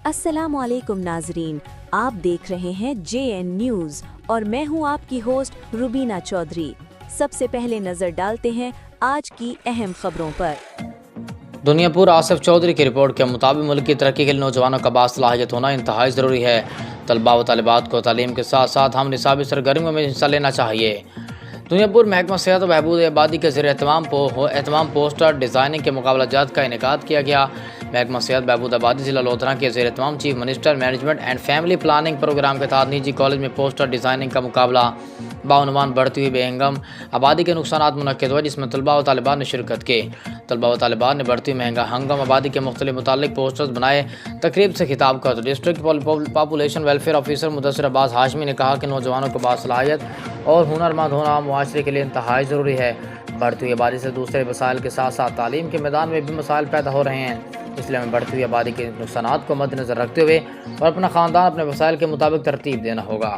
السلام علیکم ناظرین، آپ دیکھ رہے ہیں JN نیوز اور میں ہوں آپ کی ہوسٹ روبینہ چودھری۔ سب سے پہلے نظر ڈالتے ہیں آج کی اہم خبروں پر۔ دنیا پور آصف چودھری کی رپورٹ کے مطابق ملک کی ترقی کے لیے نوجوانوں کا باصلاحیت ہونا انتہائی ضروری ہے۔ طلباء و طالبات کو تعلیم کے ساتھ ساتھ ہم نصابی سرگرمیوں میں حصہ لینا چاہیے۔ دنیا پور محکمہ صحت و بہبود آبادی کے زیر اہتمام پوسٹر ڈیزائننگ کے مقابلہ جات کا انعقاد کیا گیا۔ محکمہ صحت بہبود آبادی ضلع لودھرا کے زیر اہتمام chief minister management and family planning program کے تحت نجی کالج میں پوسٹر ڈیزائننگ کا مقابلہ بعنوان بڑھتی ہوئی بے ہنگم آبادی کے نقصانات منعقد ہوئے، جس میں طلباء و طالبات نے شرکت کی۔ طلباء و طالبات نے بڑھتی ہوئی ہنگم آبادی کے مختلف متعلق پوسٹرز بنائے۔ تقریب سے خطاب کرتے district population welfare officer Mudassar Abbas Hashmi نے کہا کہ نوجوانوں کو باصلاحیت اور ہنرمند ہونا معاشرے کے لیے انتہائی ضروری ہے۔ بڑھتی ہوئی آبادی سے دوسرے مسائل کے ساتھ ساتھ تعلیم کے میدان میں بھی مسائل پیدا ہو رہے ہیں، اس لیے ہمیں بڑھتی ہوئی آبادی کے نقصانات کو مد نظر رکھتے ہوئے اور اپنا خاندان اپنے وسائل کے مطابق ترتیب دینا ہوگا۔